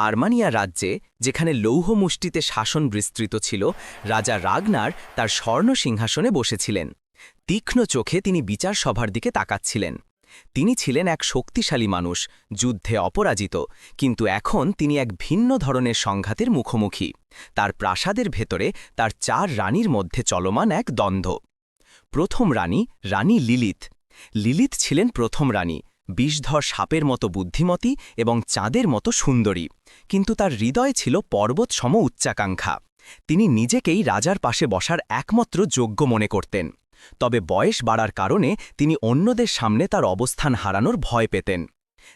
আর্মানিয়া রাজ্যে, যেখানে লৌহ মুষ্টিতে শাসন বিস্তৃত ছিল, রাজা রাগনার তার স্বর্ণ সিংহাসনে বসেছিলেন। তীক্ষ্ণ চোখে তিনি বিচার সভার দিকে তাকাচ্ছিলেন। তিনি ছিলেন এক শক্তিশালী মানুষ, যুদ্ধে অপরাজিত, কিন্তু এখন তিনি এক ভিন্ন ধরনের সংঘাতের মুখোমুখি। তার প্রাসাদের ভেতরে তার 4 রানীর মধ্যে চলমান এক দ্বন্দ্ব। প্রথম রানী, রানী লিলিথ। লিলিথ ছিলেন প্রথম রানী, বিষধর সাপের মতো বুদ্ধিমতী এবং চাঁদের মতো সুন্দরী, কিন্তু তার হৃদয়ে ছিল পর্বত সম উচ্চাকাঙ্ক্ষা। তিনি নিজেকেই রাজার পাশে বসার একমাত্র যোগ্য মনে করতেন। তবে বয়স বাড়ার কারণে তিনি অন্যদের সামনে তার অবস্থান হারানোর ভয় পেতেন।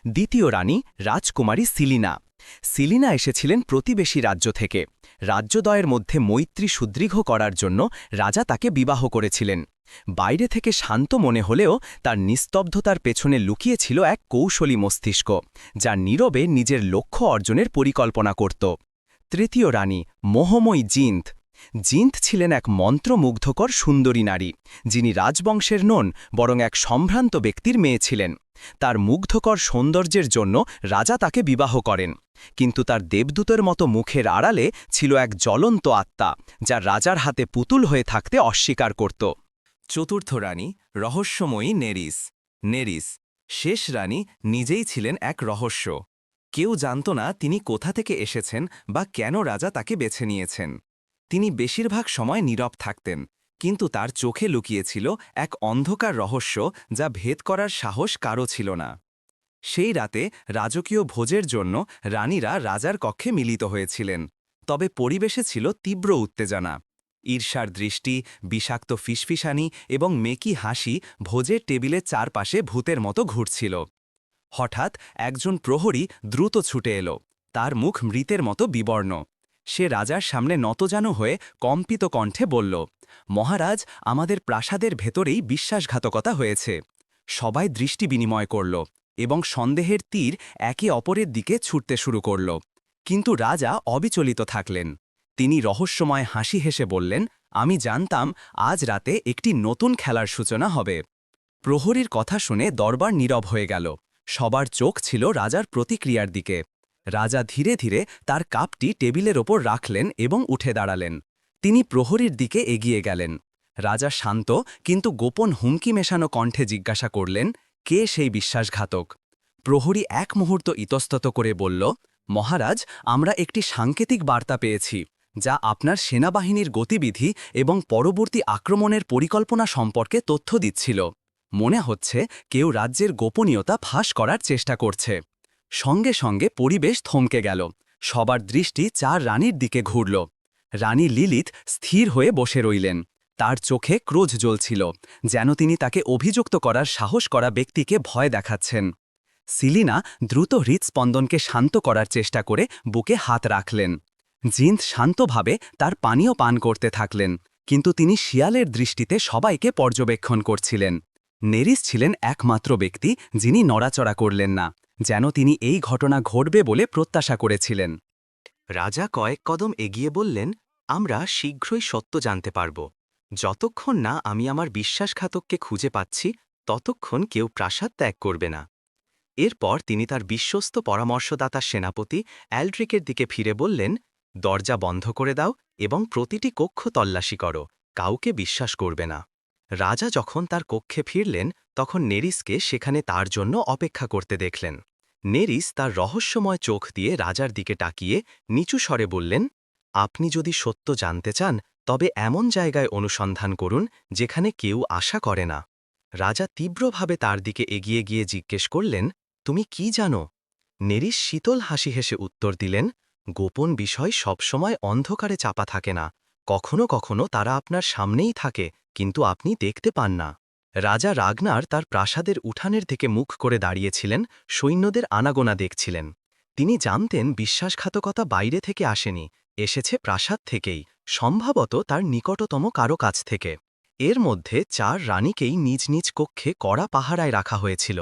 দ্বিতীয় রানী, রাজকুমারী সিলিনা। সিলিনা এসেছিলেন প্রতিবেশী রাজ্য থেকে। রাজ্যদ্বয়ের মধ্যে মৈত্রী সুদৃঢ় করার জন্য রাজা তাকে বিবাহ করেছিলেন। বাইরে থেকে শান্ত মনে হলেও তার নিস্তব্ধতার পেছনে লুকিয়েছিল এক কৌশলী মস্তিষ্ক, যা নীরবে নিজের লক্ষ্য অর্জনের পরিকল্পনা করত। তৃতীয় রানী, মোহময়ী জিন্থ। জিন্থ ছিলেন এক মন্ত্রমুগ্ধকর সুন্দরী নারী, যিনি রাজবংশের নন বরং এক সম্ভ্রান্ত ব্যক্তির মেয়ে ছিলেন। তার মুগ্ধকর সৌন্দর্যের জন্য রাজা তাকে বিবাহ করেন, কিন্তু তার দেবদূতের মতো মুখের আড়ালে ছিল এক জ্বলন্ত আত্মা, যা রাজার হাতে পুতুল হয়ে থাকতে অস্বীকার করত। চতুর্থ রানী, রহস্যময়ী নেরিস। নেরিস, শেষ রানী, নিজেই ছিলেন এক রহস্য। কেউ জানত না তিনি কোথা থেকে এসেছেন বা কেন রাজা তাকে বেছে নিয়েছেন। তিনি বেশিরভাগ সময় নীরব থাকতেন, কিন্তু তার চোখে লুকিয়েছিল এক অন্ধকার রহস্য যা ভেদ করার সাহস কারও ছিল না। সেই রাতে রাজকীয় ভোজের জন্য রানীরা রাজার কক্ষে মিলিত হয়েছিলেন, তবে পরিবেশে ছিল তীব্র উত্তেজনা। ঈর্ষার দৃষ্টি, বিষাক্ত ফিসফিসানি এবং মেকি হাসি ভোজের টেবিলের চারপাশে ভূতের মতো ঘুরছিল। হঠাৎ একজন প্রহরী দ্রুত ছুটে এলো, তার মুখ মৃতের মতো বিবর্ণ। সে রাজার সামনে নতজানু হয়ে কম্পিত কণ্ঠে বলল, মহারাজ, আমাদের প্রাসাদের ভেতরেই বিশ্বাসঘাতকতা হয়েছে। সবাই দৃষ্টি বিনিময় করল এবং সন্দেহের তীর একে অপরের দিকে ছুটতে শুরু করল। কিন্তু রাজা অবিচলিত থাকলেন। তিনি রহস্যময় হাসি হেসে বললেন, আমি জানতাম আজ রাতে একটি নতুন খেলার সূচনা হবে। প্রহরীর কথা শুনে দরবার নীরব হয়ে গেল। সবার চোখ ছিল রাজার প্রতিক্রিয়ার দিকে। রাজা ধীরে ধীরে তার কাপটি টেবিলের ওপর রাখলেন এবং উঠে দাঁড়ালেন। তিনি প্রহরীর দিকে এগিয়ে গেলেন। রাজা শান্ত কিন্তু গোপন হুমকি মেশানো কণ্ঠে জিজ্ঞাসা করলেন, কে সেই বিশ্বাসঘাতক? প্রহরী এক মুহূর্ত ইতস্তত করে বলল, মহারাজ, আমরা একটি সাংকেতিক বার্তা পেয়েছি, যা আপনার সেনাবাহিনীর গতিবিধি এবং পরবর্তী আক্রমণের পরিকল্পনা সম্পর্কে তথ্য দিচ্ছিল। মনে হচ্ছে কেউ রাজ্যের গোপনীয়তা ফাঁস করার চেষ্টা করছে। সঙ্গে সঙ্গে পরিবেশ থমকে গেল। সবার দৃষ্টি 4 রানীর দিকে ঘুরল। রানী লিলিথ স্থির হয়ে বসে রইলেন। তার চোখে ক্রোধ জ্বলছিল, যেন তিনি তাকে অভিযুক্ত করার সাহস করা ব্যক্তিকে ভয় দেখাচ্ছেন। সিলিনা দ্রুত হৃৎস্পন্দনকে শান্ত করার চেষ্টা করে বুকে হাত রাখলেন। জিন্থ শান্তভাবে তার পানীয় পান করতে থাকলেন, কিন্তু তিনি শিয়ালের দৃষ্টিতে সবাইকে পর্যবেক্ষণ করছিলেন। নেরিস ছিলেন একমাত্র ব্যক্তি যিনি নড়াচড়া করলেন না, যেন তিনি এই ঘটনা ঘটবে বলে প্রত্যাশা করেছিলেন। রাজা কয়েক কদম এগিয়ে বললেন, আমরা শীঘ্রই সত্য জানতে পারব। যতক্ষণ না আমি আমার বিশ্বাসঘাতককে খুঁজে পাচ্ছি, ততক্ষণ কেউ প্রাসাদ ত্যাগ করবে না। এরপর তিনি তার বিশ্বস্ত পরামর্শদাতা সেনাপতি অ্যালড্রিকের দিকে ফিরে বললেন, দরজা বন্ধ করে দাও এবং প্রতিটি কক্ষ তল্লাশি করো, কাউকে বিশ্বাস করবে না। রাজা যখন তার কক্ষে ফিরলেন, তখন নেরিসকে সেখানে তার জন্য অপেক্ষা করতে দেখলেন। নেরিস তার রহস্যময় চোখ দিয়ে রাজার দিকে তাকিয়ে নিচু স্বরে বললেন, আপনি যদি সত্য জানতে চান, তবে এমন জায়গায় অনুসন্ধান করুন যেখানে কেউ আশা করে না। রাজা তীব্রভাবে তার দিকে এগিয়ে গিয়ে জিজ্ঞেস করলেন, তুমি কি জানো? নেরিস শীতল হাসি হেসে উত্তর দিলেন, গোপন বিষয় সবসময় অন্ধকারে চাপা থাকে না, কখনো কখনো তারা আপনার সামনেই থাকে, কিন্তু আপনি দেখতে পান না। রাজা রাগনার তার প্রাসাদের উঠানের থেকে মুখ করে দাঁড়িয়েছিলেন, সৈন্যদের আনাগোনা দেখছিলেন। তিনি জানতেন বিশ্বাসঘাতকতা বাইরে থেকে আসেনি, এসেছে প্রাসাদ থেকেই, সম্ভবত তার নিকটতম কারো কাছ থেকে। এর মধ্যে 4 রানীকেই নিজ নিজ কক্ষে কড়া পাহারায় রাখা হয়েছিল।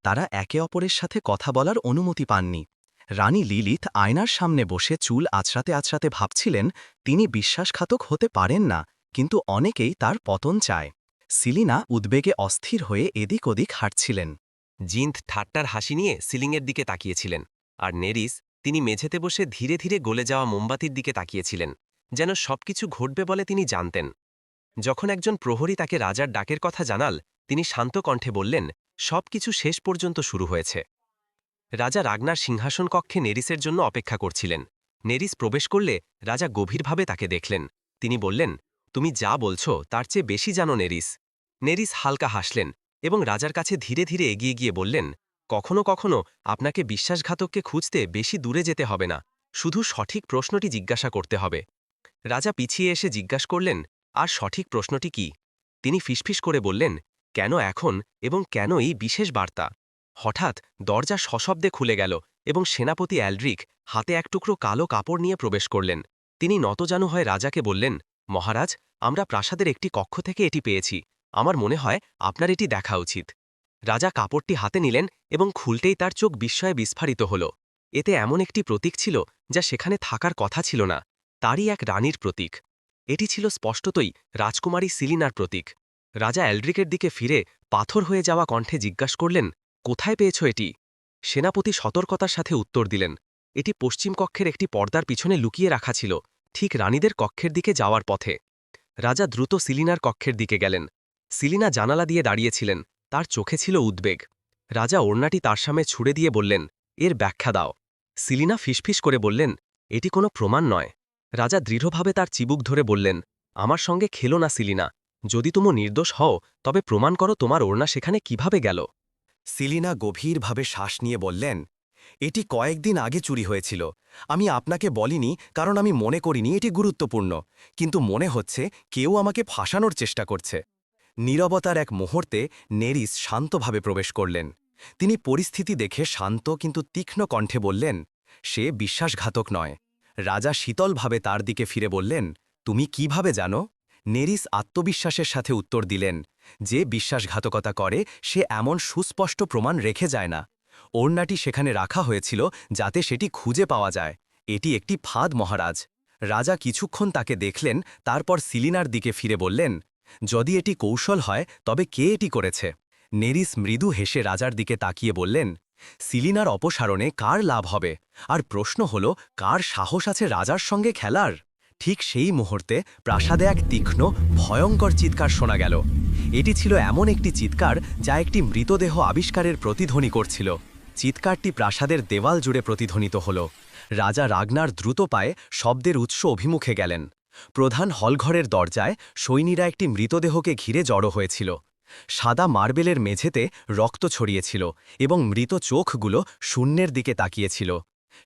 তারা একে অপরের সাথে কথা বলার অনুমতি পাননি। রানী লিলিথ আয়নার সামনে বসে চুল আঁচড়াতে আঁচড়াতে ভাবছিলেন, তিনি বিশ্বাসঘাতক হতে পারেন না, কিন্তু অনেকেই তার পতন চায়। সিলিনা উদ্বেগে অস্থির হয়ে এদিক ওদিক হাঁটছিলেন। জিন্থ ঠাট্টার হাসি নিয়ে সিলিংয়ের দিকে তাকিয়েছিলেন, আর নেরিস তিনি মেঝেতে বসে ধীরে ধীরে গলে যাওয়া মোমবাতির দিকে তাকিয়েছিলেন, যেন সবকিছু ঘটবে বলে তিনি জানতেন। যখন একজন প্রহরী তাকে রাজার ডাকের কথা জানাল, তিনি শান্ত কণ্ঠে বললেন, সবকিছু শেষ পর্যন্ত শুরু হয়েছে। রাজা রাগনার সিংহাসন কক্ষে নেরিসের জন্য অপেক্ষা করছিলেন। নেরিস প্রবেশ করলে রাজা গভীরভাবে তাকে দেখলেন। তিনি বললেন, তুমি যা বলছো তার চেয়ে বেশি জানো নেরিস। নেরিস হালকা হাসলেন এবং রাজার কাছে ধীরে ধীরে এগিয়ে গিয়ে বললেন, কখনো কখনো আপনাকে বিশ্বাসঘাতককে খুঁজতে বেশি দূরে যেতে হবে না, শুধু সঠিক প্রশ্নটি জিজ্ঞাসা করতে হবে। রাজা পিছিয়ে এসে জিজ্ঞাসা করলেন, আর সঠিক প্রশ্নটি কি? তিনি ফিসফিস করে বললেন, কেন এখন এবং কেন এই বিশেষ বার্তা? হঠাৎ দরজা সশব্দে খুলে গেল এবং সেনাপতি অ্যালড্রিক হাতে এক টুকরো কালো কাপড় নিয়ে প্রবেশ করলেন। তিনি নতজানু হয়ে রাজাকে বললেন, মহারাজ, আমরা প্রাসাদের একটি কক্ষ থেকে এটি পেয়েছি। আমার মনে হয় আপনার এটি দেখা উচিত। রাজা কাপড়টি হাতে নিলেন এবং খুলতেই তার চোখ বিস্ময়ে বিস্ফারিত হল। এতে এমন একটি প্রতীক ছিল যা সেখানে থাকার কথা ছিল না, তারই এক রানীর প্রতীক। এটি ছিল স্পষ্টতই রাজকুমারী সিলিনার প্রতীক। রাজা অ্যালড্রিকের দিকে ফিরে পাথর হয়ে যাওয়া কণ্ঠে জিজ্ঞাসা করলেন, কোথায় পেয়েছ এটি? সেনাপতি সতর্কতার সাথে উত্তর দিলেন, এটি পশ্চিম কক্ষের একটি পর্দার পিছনে লুকিয়ে রাখা ছিল, ঠিক রানীদের কক্ষের দিকে যাওয়ার পথে। রাজা দ্রুত সিলিনার কক্ষের দিকে গেলেন। সিলিনা জানালা দিয়ে দাঁড়িয়েছিলেন, তার চোখে ছিল উদ্বেগ। রাজা ওড়নাটি তার সামনে ছুড়ে দিয়ে বললেন, এর ব্যাখ্যা দাও। সিলিনা ফিসফিস করে বললেন, এটি কোনো প্রমাণ নয়। রাজা দৃঢ়ভাবে তার চিবুক ধরে বললেন, আমার সঙ্গে খেলো না সিলিনা। যদি তুমি নির্দোষ হও তবে প্রমাণ করো তোমার ওড়না সেখানে কিভাবে গেল। সিলিনা গভীরভাবে শ্বাস নিয়ে বললেন, এটি কয়েকদিন আগে চুরি হয়েছিল। আমি আপনাকে বলিনি কারণ আমি মনে করিনি এটি গুরুত্বপূর্ণ, কিন্তু মনে হচ্ছে কেউ আমাকে ফাঁসানোর চেষ্টা করছে। নীরবতার এক মুহূর্তে নেরিস শান্তভাবে প্রবেশ করলেন। তিনি পরিস্থিতি দেখে শান্ত কিন্তু তীক্ষ্ণ কণ্ঠে বললেন, সে বিশ্বাসঘাতক নয়। রাজা শীতলভাবে তার দিকে ফিরে বললেন, তুমি কিভাবে জানো? নেরিস আত্মবিশ্বাসের সাথে উত্তর দিলেন, যে বিশ্বাসঘাতকতা করে সে এমন সুস্পষ্ট প্রমাণ রেখে যায় না। ওড়নাটি সেখানে রাখা হয়েছিল যাতে সেটি খুঁজে পাওয়া যায়। এটি একটি ফাঁদ মহারাজ। রাজা কিছুক্ষণ তাকে দেখলেন, তারপর সিলিনার দিকে ফিরে বললেন, যদি এটি কৌশল হয় তবে কে এটি করেছে? নেরিস মৃদু হেসে রাজার দিকে তাকিয়ে বললেন, সিলিনার অপসারণে কার লাভ হবে? আর প্রশ্ন হল, কার সাহস আছে রাজার সঙ্গে খেলার? ঠিক সেই মুহূর্তে প্রাসাদে এক তীক্ষ্ণ ভয়ঙ্কর চিৎকার শোনা গেল। এটি ছিল এমন একটি চিৎকার যা একটি মৃতদেহ আবিষ্কারের প্রতিধ্বনি করছিল। চিৎকারটি প্রাসাদের দেওয়াল জুড়ে প্রতিধ্বনিত হল। রাজা রাগনার দ্রুত পায়ে শব্দের উৎস অভিমুখে গেলেন। প্রধান হলঘরের দরজায় সৈন্যরা একটি মৃতদেহকে ঘিরে জড়ো হয়েছিল। সাদা মার্বেলের মেঝেতে রক্ত ছড়িয়েছিল এবং মৃত চোখগুলো শূন্যের দিকে তাকিয়েছিল।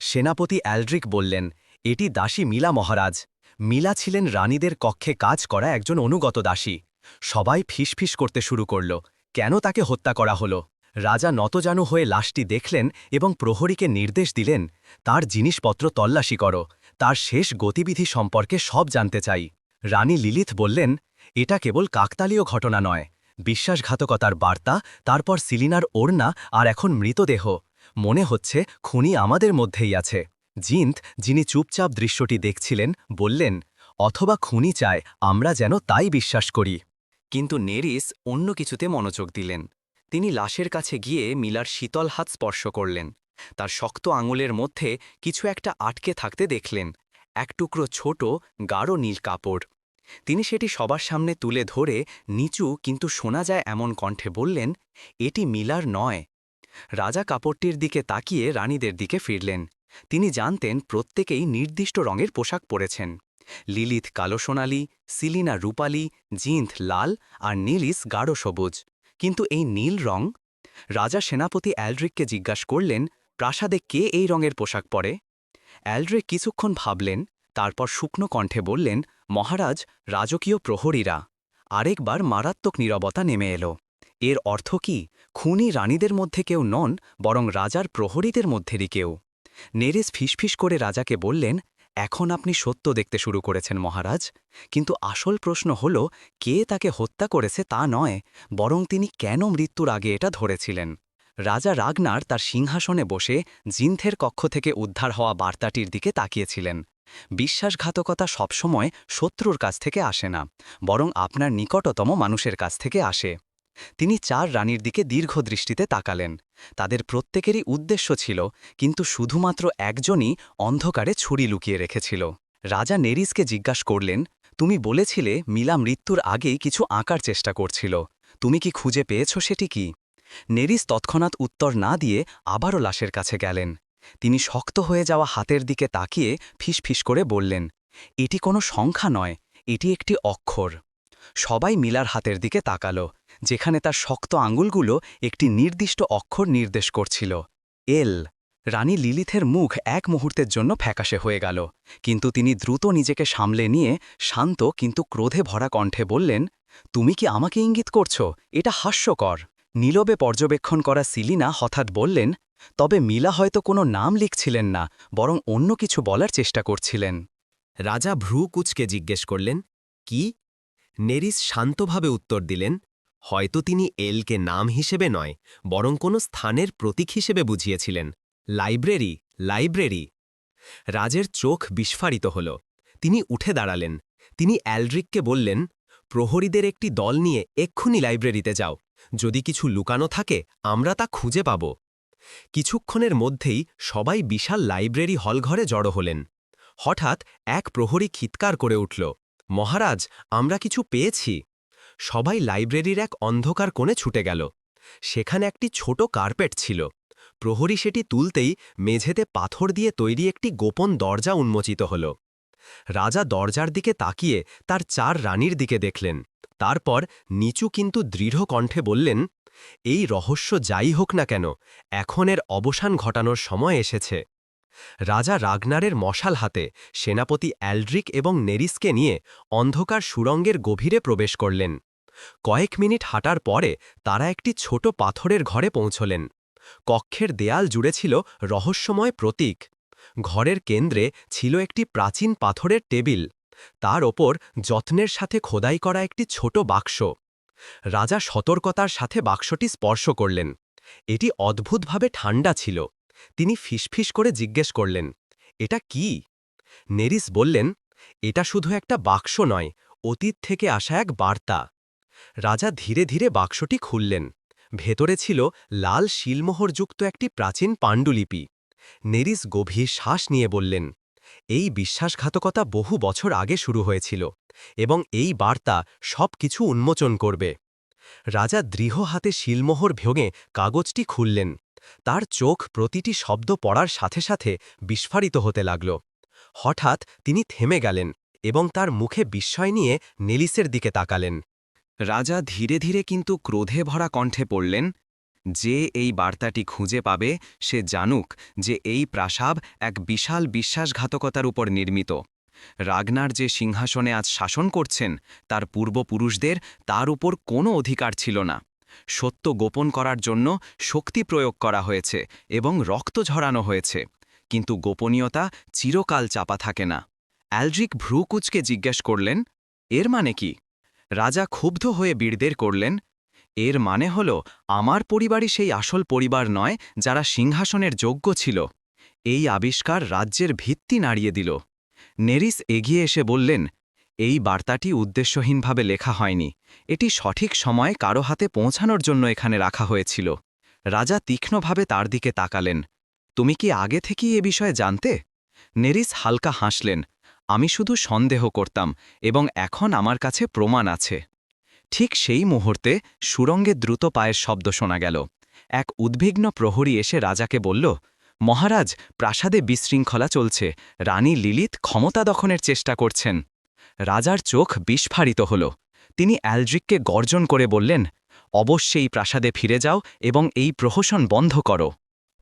সেনাপতি অ্যালড্রিক বললেন, এটি দাসী মিলা মহারাজ। মিলা ছিলেন রানীদের কক্ষে কাজ করা একজন অনুগত দাসী। সবাই ফিসফিস করতে শুরু করল, কেন তাকে হত্যা করা হলো? রাজা নতজানু হয়ে লাশটি দেখলেন এবং প্রহরীকে নির্দেশ দিলেন, তার জিনিসপত্র তল্লাশি করো, তার শেষ গতিবিধি সম্পর্কে সব জানতে চাই। রানী লিলিথ বললেন, এটা কেবল কাকতালীয় ঘটনা নয়, বিশ্বাসঘাতকতার বার্তা, তারপর সিলিনার ওড়না আর এখন মৃতদেহ। মনে হচ্ছে খুনি আমাদের মধ্যেই আছে। জিন্থ, যিনি চুপচাপ দৃশ্যটি দেখছিলেন, বললেন, অথবা খুনি চায় আমরা যেন তাই বিশ্বাস করি। কিন্তু নেরিস অন্য কিছুতে মনোযোগ দিলেন। তিনি লাশের কাছে গিয়ে মিলার শীতল হাত স্পর্শ করলেন। তার শক্ত আঙুলের মধ্যে কিছু একটা আটকে থাকতে দেখলেন, এক টুকরো ছোট গাঢ় নীল কাপড়। তিনি সেটি সবার সামনে তুলে ধরে নিচু কিন্তু শোনা যায় এমন কণ্ঠে বললেন, এটি মিলার নয়। রাজা কাপড়টির দিকে তাকিয়ে রানীদের দিকে ফিরলেন। তিনি জানতেন প্রত্যেকেই নির্দিষ্ট রঙের পোশাক পরেছেন। লিলিথ কালো সোনালি, সিলিনা রূপালি, জিন্থ লাল আর নীলিস গাঢ় সবুজ। কিন্তু এই নীল রং? রাজা সেনাপতি অ্যালড্রিককে জিজ্ঞাসা করলেন, প্রাসাদে কে এই রঙের পোশাক পরে? অ্যালড্রিক কিছুক্ষণ ভাবলেন, তারপর শুকনো কণ্ঠে বললেন, মহারাজ, রাজকীয় প্রহরীরা। আরেকবার মারাত্মক নীরবতা নেমে এলো। এর অর্থ কি খুনি রানীদের মধ্যে কেউ নন, বরং রাজার প্রহরীদের মধ্যেরই কেউ? নেরিস ফিসফিস করে রাজাকে বললেন, এখন আপনি সত্য দেখতে শুরু করেছেন মহারাজ, কিন্তু আসল প্রশ্ন হল কে তাকে হত্যা করেছে তা নয়, বরং তিনি কেন মৃত্যুর আগে এটা ধরেছিলেন। রাজা রাগনার তার সিংহাসনে বসে জিন্থের কক্ষ থেকে উদ্ধার হওয়া বার্তাটির দিকে তাকিয়েছিলেন। বিশ্বাসঘাতকতা সবসময় শত্রুর কাছ থেকে আসে না, বরং আপনার নিকটতম মানুষের কাছ থেকে আসে। তিনি চার রানীর দিকে দীর্ঘ দৃষ্টিতে তাকালেন। তাদের প্রত্যেকেরই উদ্দেশ্য ছিল, কিন্তু শুধুমাত্র একজনই অন্ধকারে ছুরি লুকিয়ে রেখেছিল। রাজা নেরিসকে জিজ্ঞাসা করলেন, তুমি বলেছিলে মিলা মৃত্যুর আগেই কিছু আঁকার চেষ্টা করছিল, তুমি কি খুঁজে পেয়েছ সেটি কি? নেরিস তৎক্ষণাৎ উত্তর না দিয়ে আবারও লাশের কাছে গেলেন। তিনি শক্ত হয়ে যাওয়া হাতের দিকে তাকিয়ে ফিসফিস করে বললেন, এটি কোনো সংখ্যা নয়, এটি একটি অক্ষর। সবাই মিলার হাতের দিকে তাকালো, যেখানে তার শক্ত আঙুলগুলো একটি নির্দিষ্ট অক্ষর নির্দেশ করছিল, এল। রানী লিলিথের মুখ এক মুহূর্তের জন্য ফ্যাকাশে হয়ে গেল, কিন্তু তিনি দ্রুত নিজেকে সামলে নিয়ে শান্ত কিন্তু ক্রোধে ভরা কণ্ঠে বললেন, তুমি কি আমাকে ইঙ্গিত করছো? এটা হাস্যকর। নীরবে পর্যবেক্ষণ করা সিলিনা হঠাৎ বললেন, তবে মিলা হয়তো কোনো নাম লিখছিলেন না, বরং অন্য কিছু বলার চেষ্টা করছিলেন। রাজা ভ্রু কুচকে জিজ্ঞেস করলেন, কি? নেরিস শান্তভাবে উত্তর দিলেন, হয়তো তিনি এলকে নাম হিসেবে নয়, বরং কোনো স্থানের প্রতীক হিসেবে বুঝিয়েছিলেন। Library, library. রাজের চোখ বিস্ফারিত হল। তিনি উঠে দাঁড়ালেন। তিনি অ্যালড্রিককে বললেন, প্রহরীদের একটি দল নিয়ে এক্ষুনি লাইব্রেরিতে যাও। যদি কিছু লুকানো থাকে আমরা তা খুঁজে পাব। কিছুক্ষণের মধ্যেই সবাই বিশাল লাইব্রেরি হলঘরে জড়ো হলেন। হঠাৎ এক প্রহরী চিৎকার করে উঠল, মহারাজ, আমরা কিছু পেয়েছি। সবাই লাইব্রেরির এক অন্ধকার কোণে ছুটে গেল। সেখানে একটি ছোট কার্পেট ছিল। প্রহরী সেটি তুলতেই মেঝেতে পাথর দিয়ে তৈরি একটি গোপন দরজা উন্মোচিত হল। রাজা দরজার দিকে তাকিয়ে তার 4 রানীর দিকে দেখলেন। তারপর নিচু কিন্তু দৃঢ় কণ্ঠে বললেন, এই রহস্য যাই হোক না কেন, এখন এর অবসান ঘটানোর সময় এসেছে। রাজা রাগনারের মশাল হাতে সেনাপতি অ্যালড্রিক এবং নেরিসকে নিয়ে অন্ধকার সুড়ঙ্গের গভীরে প্রবেশ করলেন। কয়েক মিনিট হাঁটার পরে তারা একটি ছোট পাথরের ঘরে পৌঁছলেন। কক্ষের দেয়াল জুড়ে ছিল রহস্যময় প্রতীক। ঘরের কেন্দ্রে ছিল একটি প্রাচীন পাথরের টেবিল, তার ওপর যত্নের সাথে খোদাই করা একটি ছোট বাক্স। রাজা সতর্কতার সাথে বাক্সটি স্পর্শ করলেন। এটি অদ্ভুতভাবে ঠান্ডা ছিল। তিনি ফিসফিস করে জিজ্ঞেস করলেন, এটা কি? নেরিস বললেন, এটা শুধু একটা বাক্স নয়, অতীত থেকে আসা এক বার্তা। রাজা ধীরে ধীরে বাক্সটি খুললেন। ভেতরে ছিল লাল শিলমোহরযুক্ত একটি প্রাচীন পাণ্ডুলিপি। নেরিস গভীর শ্বাস নিয়ে বললেন, এই বিশ্বাসঘাতকতা বহু বছর আগে শুরু হয়েছিল, এবং এই বার্তা সব কিছু উন্মোচন করবে। রাজা দৃঢ় হাতে শিলমোহর ভেঙে কাগজটি খুললেন। তার চোখ প্রতিটি শব্দ পড়ার সাথে সাথে বিস্ফারিত হতে লাগল। হঠাৎ তিনি থেমে গেলেন এবং তার মুখে বিস্ময় নিয়ে নেলিসের দিকে তাকালেন। রাজা ধীরে ধীরে কিন্তু ক্রোধে ভরা কণ্ঠে পড়লেন, যে এই বার্তাটি খুঁজে পাবে সে জানুক যে এই প্রাসাদ এক বিশাল বিশ্বাসঘাতকতার উপর নির্মিত। রাগনার যে সিংহাসনে আজ শাসন করছেন তার পূর্বপুরুষদের তার উপর কোনো অধিকার ছিল না। সত্য গোপন করার জন্য শক্তি প্রয়োগ করা হয়েছে এবং রক্ত ঝরানো হয়েছে, কিন্তু গোপনীয়তা চিরকাল চাপা থাকে না। অ্যালড্রিক ভ্রুকুচকে জিজ্ঞেস করলেন, এর মানে কি? রাজা ক্ষুব্ধ হয়ে বিড়দের করলেন, এর মানে হল আমার পরিবারই সেই আসল পরিবার নয় যারা সিংহাসনের যোগ্য ছিল। এই আবিষ্কার রাজ্যের ভিত্তি নাড়িয়ে দিল। নেরিস এগিয়ে এসে বললেন, এই বার্তাটি উদ্দেশ্যহীনভাবে লেখা হয়নি, এটি সঠিক সময়ে কারো হাতে পৌঁছানোর জন্য এখানে রাখা হয়েছিল। রাজা তীক্ষ্ণভাবে তার দিকে তাকালেন, তুমি কি আগে থেকেই এ বিষয়ে জানতে? নেরিস হালকা হাসলেন, আমি শুধু সন্দেহ করতাম, এবং এখন আমার কাছে প্রমাণ আছে। ঠিক সেই মুহূর্তে সুরঙ্গে দ্রুত পায়ের শব্দ শোনা গেল। এক উদ্বিগ্ন প্রহরী এসে রাজাকে বলল, মহারাজ, প্রাসাদে বিশৃঙ্খলা চলছে, রানী লিলিথ ক্ষমতা দখলের চেষ্টা করছেন। রাজার চোখ বিস্ফারিত হল। তিনি অ্যালড্রিককে গর্জন করে বললেন, অবশ্যই প্রাসাদে ফিরে যাও এবং এই প্রহসন বন্ধ করো।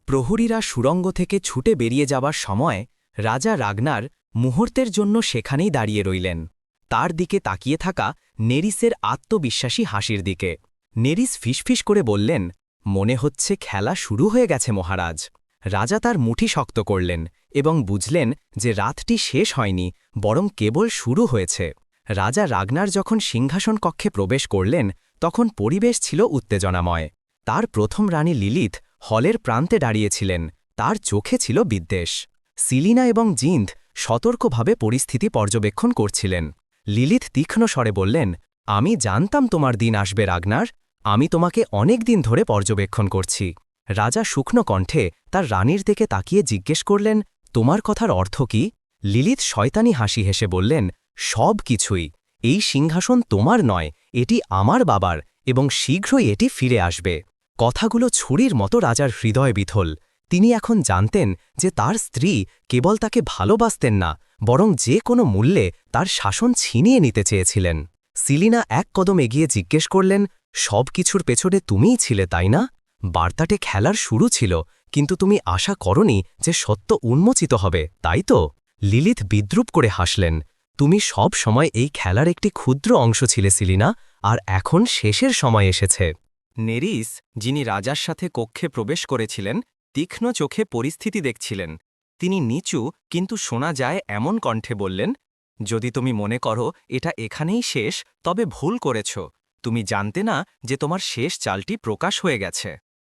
প্রহরীরা সুরঙ্গ থেকে ছুটে বেরিয়ে যাবার সময় রাজা রাগনার মুহূর্তের জন্য সেখানেই দাঁড়িয়ে রইলেন, তার দিকে তাকিয়ে থাকা নেরিসের আত্মবিশ্বাসী হাসির দিকে। নেরিস ফিসফিস করে বললেন, মনে হচ্ছে খেলা শুরু হয়ে গেছে মহারাজ। রাজা তার মুঠি শক্ত করলেন এবং বুঝলেন যে রাতটি শেষ হয়নি, বরং কেবল শুরু হয়েছে। রাজা রাগনার যখন সিংহাসন কক্ষে প্রবেশ করলেন তখন পরিবেশ ছিল উত্তেজনাময়। তার প্রথম রানী লিলিথ হলের প্রান্তে দাঁড়িয়েছিলেন, তার চোখে ছিল বিদ্বেষ। সিলিনা এবং জিন্দ সতর্কভাবে পরিস্থিতি পর্যবেক্ষণ করছিলেন। লিলিথ তীক্ষ্ণ স্বরে বললেন, আমি জানতাম তোমার দিন আসবে রাগনার, আমি তোমাকে অনেক দিন ধরে পর্যবেক্ষণ করছি। রাজা শুকনো কণ্ঠে তার রানীর দিকে তাকিয়ে জিজ্ঞেস করলেন, তোমার কথার অর্থ কি? লিলিত শয়তানি হাসি হেসে বললেন, সব কিছুই। এই সিংহাসন তোমার নয়, এটি আমার বাবার, এবং শীঘ্রই এটি ফিরে আসবে। কথাগুলো ছুরির মতো রাজার হৃদয় বিথল। তিনি এখন জানতেন যে তার স্ত্রী কেবল তাকে ভালোবাসতেন না, বরং যে কোনো মূল্যে তার শাসন ছিনিয়ে নিতে চেয়েছিলেন। সিলিনা এক কদম এগিয়ে জিজ্ঞেস করলেন, সব কিছুর পেছনে তুমিই ছিলে, তাই না? বার্তাটে খেলার শুরু ছিল, কিন্তু তুমি আশা করনি যে সত্য উন্মোচিত হবে, তাই তো? লিলিথ বিদ্রুপ করে হাসলেন, তুমি সব সময় এই খেলার একটি ক্ষুদ্র অংশ ছিলে সিলিনা, আর এখন শেষের সময় এসেছে। নেরিস, যিনি রাজার সাথে কক্ষে প্রবেশ করেছিলেন, তীক্ষ্ণ চোখে পরিস্থিতি দেখছিলেন। তিনি নিচু কিন্তু শোনা যায় এমন কণ্ঠে বললেন, যদি তুমি মনে করো এটা এখানেই শেষ, তবে ভুল করেছ। তুমি জানতে না যে তোমার শেষ চালটি প্রকাশ হয়ে গেছে।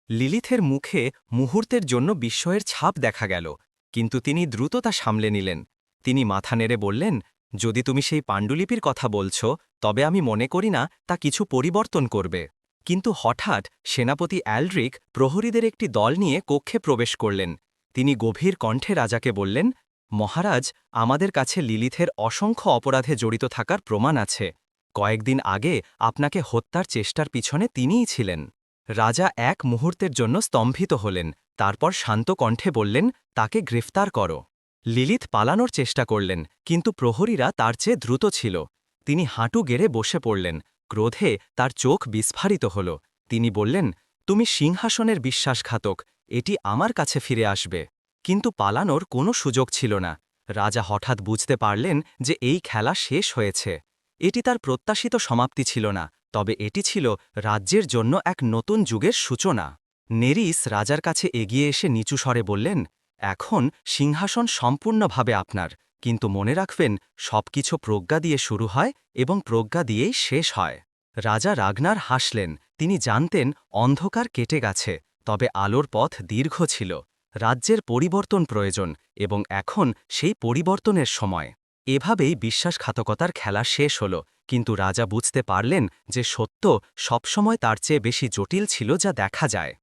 লিলিথের মুখে মুহূর্তের জন্য বিস্ময়ের ছাপ দেখা গেল, কিন্তু তিনি দ্রুত তা সামলে নিলেন। তিনি মাথা নেড়ে বললেন, যদি তুমি সেই পাণ্ডুলিপির কথা বলছ, তবে আমি মনে করি না তা কিছু পরিবর্তন করবে। কিন্তু হঠাৎ সেনাপতি অ্যালড্রিক প্রহরীদের একটি দল নিয়ে কক্ষে প্রবেশ করলেন। তিনি গভীর কণ্ঠে রাজাকে বললেন, মহারাজ, আমাদের কাছে লিলিথের অসংখ্য অপরাধে জড়িত থাকার প্রমাণ আছে। কয়েকদিন আগে আপনাকে হত্যার চেষ্টার পিছনে তিনিই ছিলেন। রাজা এক মুহূর্তের জন্য স্তম্ভিত হলেন, তারপর শান্ত কণ্ঠে বললেন, তাকে গ্রেফতার করো। লিলিথ পালানোর চেষ্টা করলেন, কিন্তু প্রহরীরা তার চেয়ে দ্রুত ছিল। তিনি হাঁটু গেড়ে বসে পড়লেন, ক্রোধে তার চোখ বিস্ফারিত হল। তিনি বললেন, তুমি সিংহাসনের বিশ্বাসঘাতক, এটি আমার কাছে ফিরে আসবে। কিন্তু পালানোর কোনো সুযোগ ছিল না। রাজা হঠাৎ বুঝতে পারলেন যে এই খেলা শেষ হয়েছে। এটি তার প্রত্যাশিত সমাপ্তি ছিল না, তবে এটি ছিল রাজ্যের জন্য এক নতুন যুগের সূচনা। নেরিস রাজার কাছে এগিয়ে এসে নিচু স্বরে বললেন, এখন সিংহাসন সম্পূর্ণভাবে আপনার, কিন্তু মনে রাখবেন সবকিছু প্রজ্ঞা দিয়ে শুরু হয় এবং প্রজ্ঞা দিয়েই শেষ হয়। রাজা রাগনার হাসলেন, তিনি জানতেন অন্ধকার কেটে গেছে, তবে আলোর পথ দীর্ঘ ছিল। রাজ্যের পরিবর্তন প্রয়োজন, এবং এখন সেই পরিবর্তনের সময়। এভাবেই বিশ্বাসঘাতকতার খেলা শেষ হল, কিন্তু রাজা বুঝতে পারলেন যে সত্য সবসময় তার চেয়ে বেশি জটিল ছিল যা দেখা যায়।